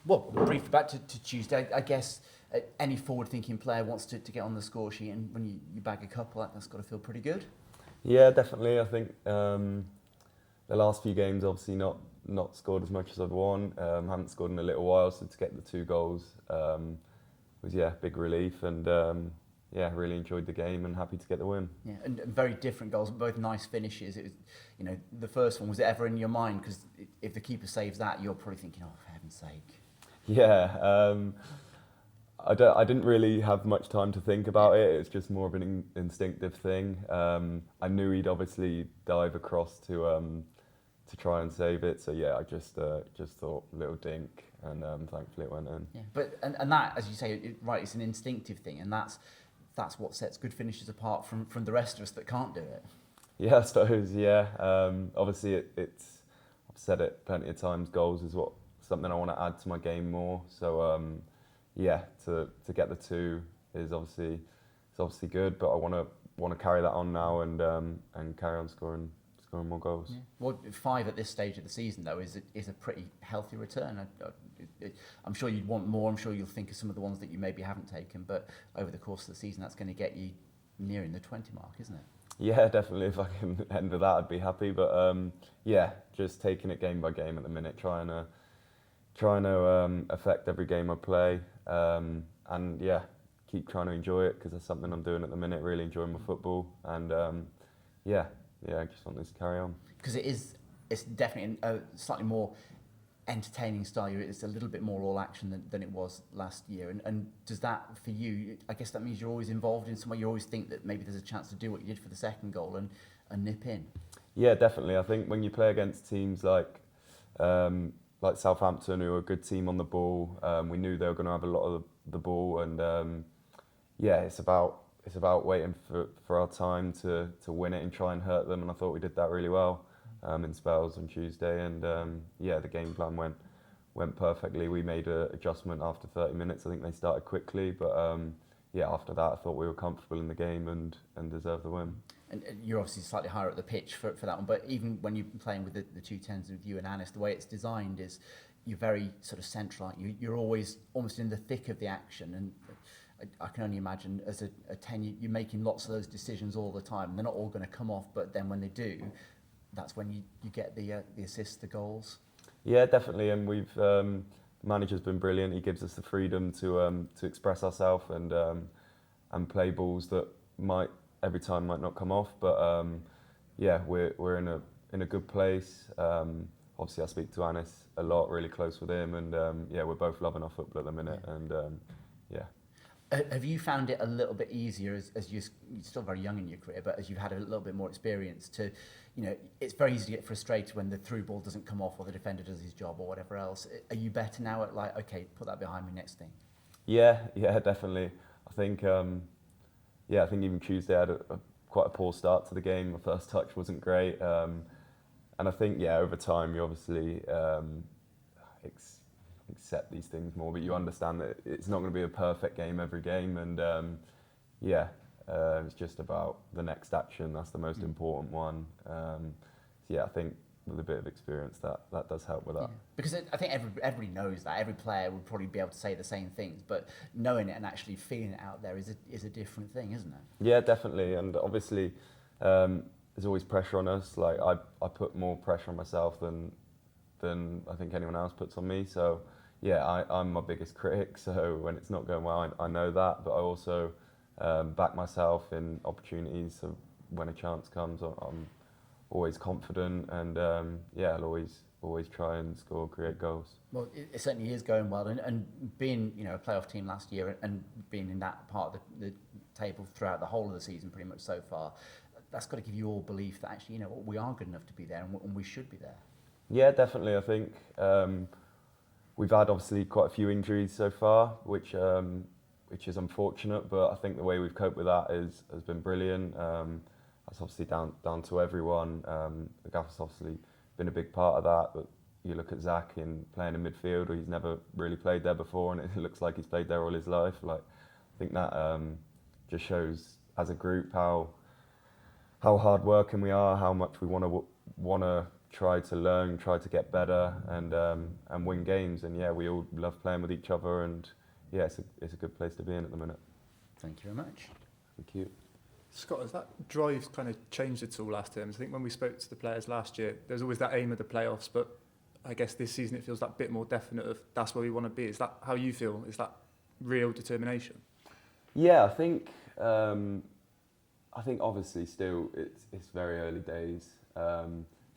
Well, briefly back to Tuesday, I guess any forward-thinking player wants to get on the score sheet, and when you bag a couple, that's got to feel pretty good. Yeah, definitely. I think the last few games, obviously not scored as much as I'd want. Haven't scored in a little while, so to get the 2 goals was big relief, and really enjoyed the game and happy to get the win. Yeah, and very different goals, both nice finishes. It was, the first one, was it ever in your mind? Because if the keeper saves that, you're probably thinking, oh, for heaven's sake. Yeah, I didn't really have much time to think about it. It's just more of an instinctive thing. I knew he'd obviously dive across to try and save it. So I just thought little dink, and thankfully it went in. Yeah, but and that, as you say, it's an instinctive thing, and that's what sets good finishers apart from the rest of us that can't do it. Yeah, I suppose. Yeah, obviously it's I've said it plenty of times. Goals is something I want to add to my game more. So to get the 2 is obviously good, but I want to carry that on now and carry on scoring more goals. Yeah. Well, 5 at this stage of the season though is a pretty healthy return. I'm sure you'd want more. I'm sure you'll think of some of the ones that you maybe haven't taken, but over the course of the season, that's going to get you nearing the 20 mark, isn't it? Yeah, definitely. If I can end with that, I'd be happy. But just taking it game by game at the minute, trying to affect every game I play, and keep trying to enjoy it, because that's something I'm doing at the minute. Really enjoying my football, and I just want this to carry on. Because it's definitely a slightly more entertaining style. It's a little bit more all action than it was last year. And does that, for you, I guess that means you're always involved in some way. You always think that maybe there's a chance to do what you did for the second goal and nip in. Yeah, definitely. I think when you play against teams like Southampton, who are a good team on the ball, we knew they were going to have a lot of the ball, and it's about waiting for our time to win it and try and hurt them, and I thought we did that really well in spells on Tuesday, and the game plan went perfectly. We made an adjustment after 30 minutes. I think they started quickly, but after that I thought we were comfortable in the game and deserved the win. And you're obviously slightly higher up the pitch for that one, but even when you're playing with the 210s with you and Anis, the way it's designed is you're very sort of central. You're always almost in the thick of the action, and I can only imagine as a 10, you're making lots of those decisions all the time. They're not all going to come off, but then when they do, that's when you get the assists, the goals. Yeah, definitely, and we've the manager's been brilliant. He gives us the freedom to express ourselves and play balls that might not come off, but we're in a good place. Obviously, I speak to Anis a lot, really close with him, and we're both loving our football at the minute, and Have you found it a little bit easier as you're still very young in your career, but as you've had a little bit more experience to, it's very easy to get frustrated when the through ball doesn't come off or the defender does his job or whatever else. Are you better now at okay, put that behind me, next thing? Yeah, definitely. I think even Tuesday I had quite a poor start to the game. My first touch wasn't great, and I think over time you obviously accept these things more, but you understand that it's not going to be a perfect game every game, and it's just about the next action. That's the most important one. I think with a bit of experience that does help with that. Yeah. Because I think everybody knows that. Every player would probably be able to say the same things, but knowing it and actually feeling it out there is a different thing, isn't it? Yeah, definitely. And obviously there's always pressure on us. Like I put more pressure on myself than I think anyone else puts on me. So I'm my biggest critic. So when it's not going well, I know that, but I also back myself in opportunities. So when a chance comes, I'm always confident, and I'll always try and score, create goals. Well, it certainly is going well, and being a playoff team last year and being in that part of the table throughout the whole of the season pretty much so far, that's got to give you all belief that actually we are good enough to be there, and we should be there. Yeah, definitely. I think we've had obviously quite a few injuries so far, which is unfortunate, but I think the way we've coped with that has been brilliant. That's obviously down to everyone. The gaffer's obviously been a big part of that, but you look at Zach playing in midfield, he's never really played there before, and it looks like he's played there all his life. I think that just shows as a group how hard working we are, how much we want to try to learn, try to get better, and win games. And yeah, we all love playing with each other, and yeah, it's a good place to be in at the minute. Thank you very much. Thank you. Scott, has that drive kind of changed at all last term? I think when we spoke to the players last year, there's always that aim of the playoffs, but I guess this season it feels that bit more definite of that's where we want to be. Is that how you feel? Is that real determination? Yeah, I think obviously still it's very early days.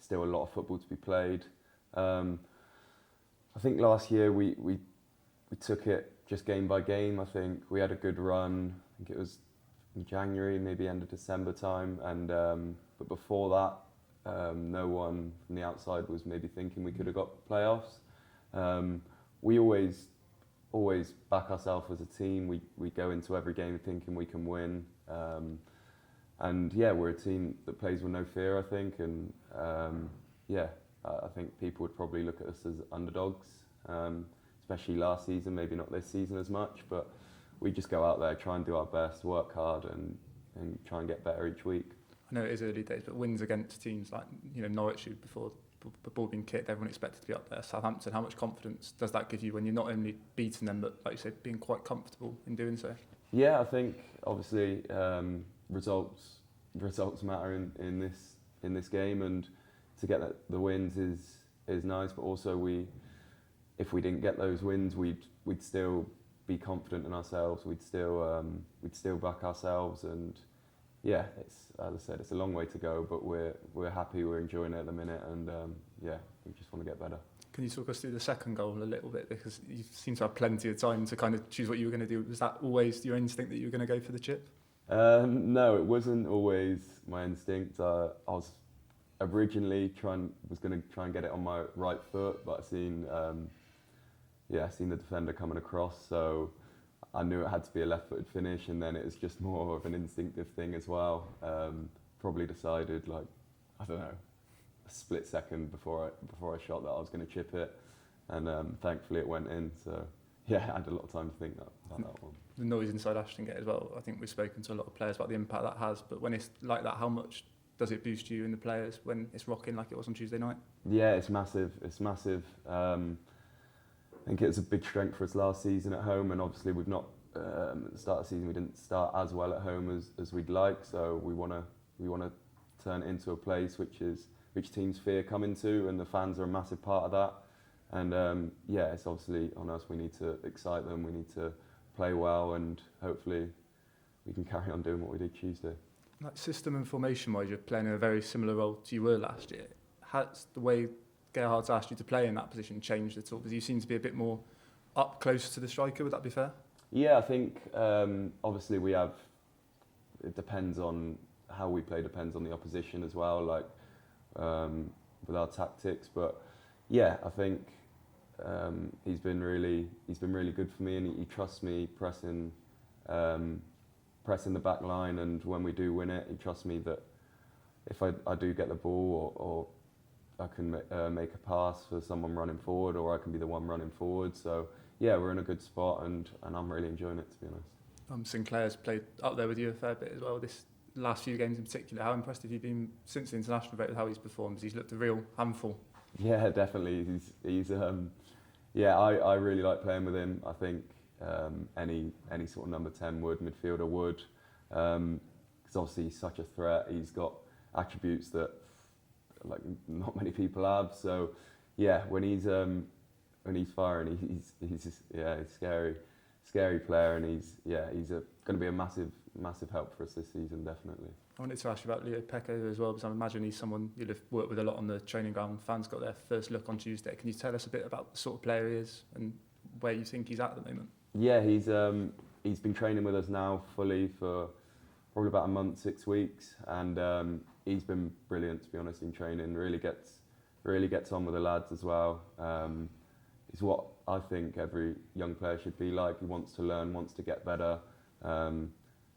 Still a lot of football to be played. I think last year we took it just game by game. I think we had a good run. I think it was in January, maybe end of December time, and but before that, no one from the outside was maybe thinking we could have got playoffs. We always back ourselves as a team. We go into every game thinking we can win. And yeah, we're a team that plays with no fear, I think. And I think people would probably look at us as underdogs, especially last season, maybe not this season as much. But we just go out there, try and do our best, work hard, and try and get better each week. I know it is early days, but wins against teams like Norwich, who before the ball being kicked, everyone expected to be up there. Southampton, how much confidence does that give you when you're not only beating them, but like you said, being quite comfortable in doing so? Yeah, I think obviously results matter in this game, and to get the wins is nice. But also if we didn't get those wins, we'd still be confident in ourselves. We'd still back ourselves, and yeah, it's, as I said, it's a long way to go, but we're happy, we're enjoying it at the minute, and yeah, we just want to get better. Can you talk us through the second goal a little bit, because you seem to have plenty of time to kind of choose what you were going to do? Was that always your instinct that you were going to go for the chip? No, it wasn't always my instinct. I was originally was going to try and get it on my right foot, but I seen the defender coming across, so I knew it had to be a left-footed finish, and then it was just more of an instinctive thing as well. Probably decided, like, I don't know, a split second before I shot that I was going to chip it, and thankfully it went in. So yeah, I had a lot of time to think about that one. The noise inside Ashton Gate as well. I think we've spoken to a lot of players about the impact that has, but when it's like that, how much does it boost you and the players when it's rocking like it was on Tuesday night? Yeah, it's massive. It's massive. I think it was a big strength for us last season at home, and obviously we've not at the start of the season we didn't start as well at home as we'd like. So we want to turn it into a place which teams fear coming to, and the fans are a massive part of that. And yeah, it's obviously on us. We need to excite them. We need to play well, and hopefully we can carry on doing what we did Tuesday. Like system and formation wise, you're playing in a very similar role to you were last year. Has the way Gerhard's asked you to play in that position changed at all? Because you seem to be a bit more up close to the striker, would that be fair? Yeah, I think obviously it depends on how we play, depends on the opposition as well, like with our tactics. But yeah, I think he's been really good for me, and he trusts me pressing the back line, and when we do win it, he trusts me that if I do get the ball, or I can make a pass for someone running forward, or I can be the one running forward. So yeah, we're in a good spot, and I'm really enjoying it, to be honest. Sinclair's played up there with you a fair bit as well, this last few games in particular. How impressed have you been since the international break with how he's performed? He's looked a real handful. Yeah, definitely. He's yeah, I really like playing with him. I think any sort of number 10 midfielder would, because obviously he's such a threat. He's got attributes that like not many people have. So yeah, when he's firing, he's just, yeah, he's scary player, and he's going to be a massive help for us this season, definitely. I wanted to ask you about Leo Pecover as well, because I imagine he's someone you'll have worked with a lot on the training ground. Fans got their first look on Tuesday. Can you tell us a bit about the sort of player he is and where you think he's at the moment? Yeah, he's been training with us now fully for probably about a month, 6 weeks, and he's been brilliant, to be honest, in training. Really gets on with the lads as well. He's what I think every young player should be like. He wants to learn, wants to get better.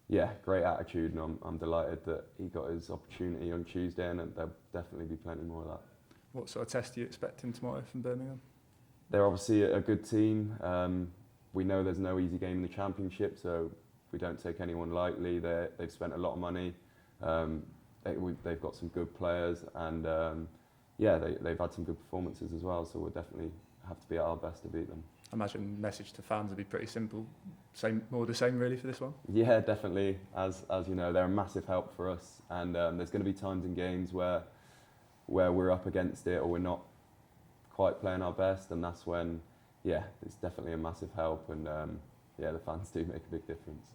Yeah, great attitude, and I'm delighted that he got his opportunity on Tuesday, and there'll definitely be plenty more of that. What sort of test are you expecting tomorrow from Birmingham? They're obviously a good team. We know there's no easy game in the Championship, so we don't take anyone lightly. They've spent a lot of money. They've got some good players, and yeah, they've had some good performances as well, so we'll definitely have to be at our best to beat them. I imagine message to fans would be pretty simple. More the same really for this one? Yeah, definitely. As you know, they're a massive help for us, and there's going to be times in games where we're up against it or we're not quite playing our best, and that's when, yeah, it's definitely a massive help, and yeah, the fans do make a big difference.